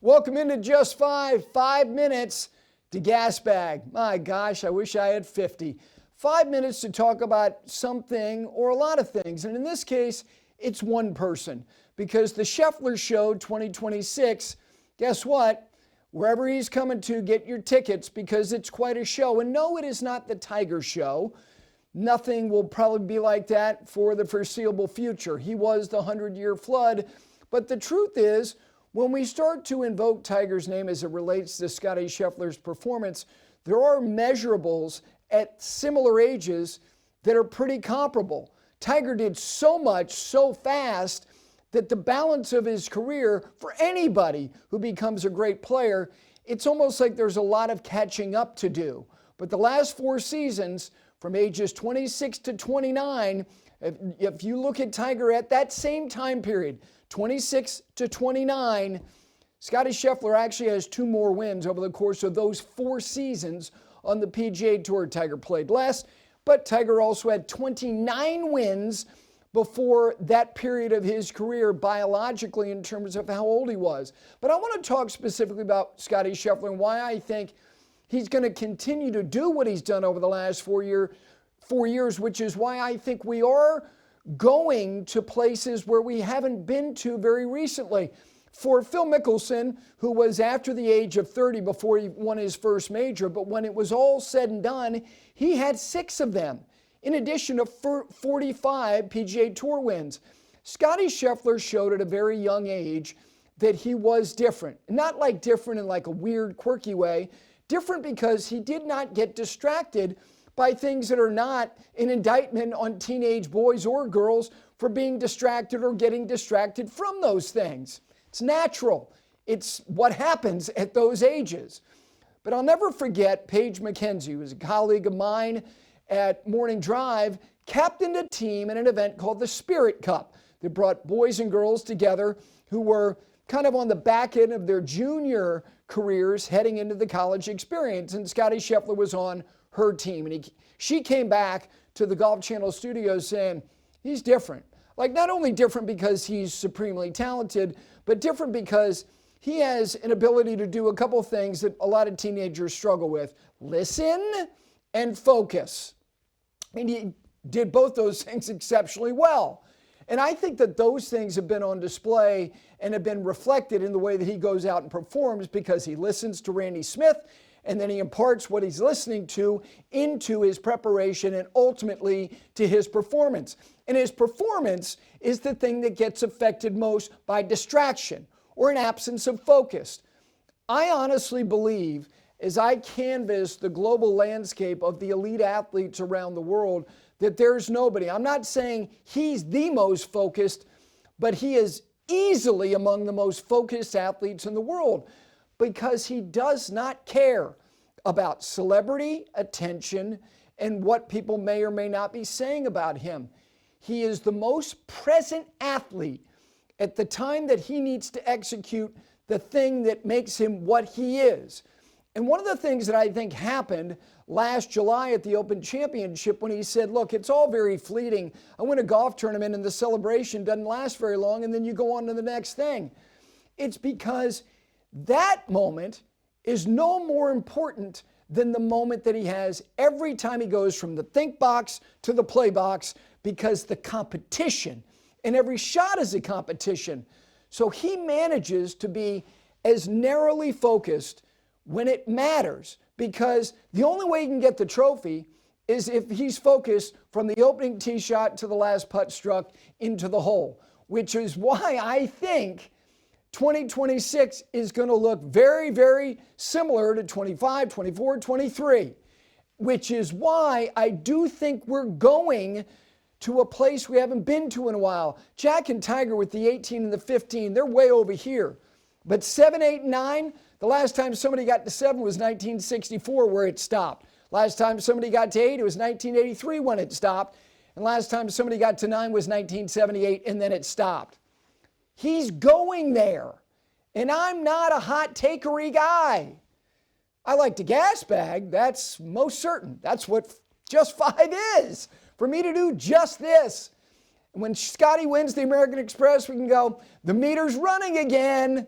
Welcome into Just 5 minutes to gas bag. My gosh, I wish I had 50. 5 minutes to talk about something or a lot of things. And in this case, it's one person. Because the Scheffler Show 2026, guess what? Wherever he's coming to, get your tickets because it's quite a show. And no, it is not the Tiger Show. Nothing will probably be like that for the foreseeable future. He was the 100-year flood. But the truth is, when we start to invoke Tiger's name as it relates to Scottie Scheffler's performance, there are measurables at similar ages that are pretty comparable. Tiger did so much so fast that the balance of his career, for anybody who becomes a great player, it's almost like there's a lot of catching up to do. But the last 4 seasons, from ages 26 to 29, if you look at Tiger at that same time period, 26 to 29, Scottie Scheffler actually has 2 more wins over the course of those 4 seasons on the PGA Tour. Tiger played less, but Tiger also had 29 wins before that period of his career biologically in terms of how old he was. But I want to talk specifically about Scottie Scheffler and why I think he's going to continue to do what he's done over the last 4 years, which is why I think we are going to places where we haven't been to very recently. For Phil Mickelson, who was after the age of 30 before he won his first major, but when it was all said and done, he had 6 of them, in addition to 45 PGA Tour wins. Scottie Scheffler showed at a very young age that he was different. Not like different in like a weird, quirky way, different because he did not get distracted by things that are not an indictment on teenage boys or girls for being distracted or getting distracted from those things. It's natural. It's what happens at those ages. But I'll never forget Paige McKenzie, who was a colleague of mine at Morning Drive, captained a team in an event called the Spirit Cup that brought boys and girls together who were kind of on the back end of their junior careers heading into the college experience. And Scottie Scheffler was on her team. And she came back to the Golf Channel studios saying, he's different. Like, not only different because he's supremely talented, but different because he has an ability to do a couple things that a lot of teenagers struggle with. Listen and focus. And he did both those things exceptionally well. And I think that those things have been on display and have been reflected in the way that he goes out and performs because he listens to Randy Smith and then he imparts what he's listening to into his preparation and ultimately to his performance. And his performance is the thing that gets affected most by distraction or an absence of focus. I honestly believe, as I canvass the global landscape of the elite athletes around the world, that there's nobody. I'm not saying he's the most focused, but he is easily among the most focused athletes in the world because he does not care about celebrity, attention, and what people may or may not be saying about him. He is the most present athlete at the time that he needs to execute the thing that makes him what he is. And one of the things that I think happened last July at the Open Championship when he said, look, it's all very fleeting. I win a golf tournament and the celebration doesn't last very long and then you go on to the next thing. It's because that moment is no more important than the moment that he has every time he goes from the think box to the play box because the competition and every shot is a competition. So he manages to be as narrowly focused when it matters because the only way he can get the trophy is if he's focused from the opening tee shot to the last putt struck into the hole, which is why I think 2026 is going to look very, very similar to 25, 24, 23, which is why I do think we're going to a place we haven't been to in a while. Jack and Tiger with the 18 and the 15, they're way over here. But 7, 8, and 9, the last time somebody got to 7 was 1964 where it stopped. Last time somebody got to 8, it was 1983 when it stopped. And last time somebody got to 9 was 1978 and then it stopped. He's going there. And I'm not a hot takery guy. I like to gas bag. That's most certain. That's what Just 5 is. For me to do just this. When Scottie wins the American Express, we can go, the meter's running again.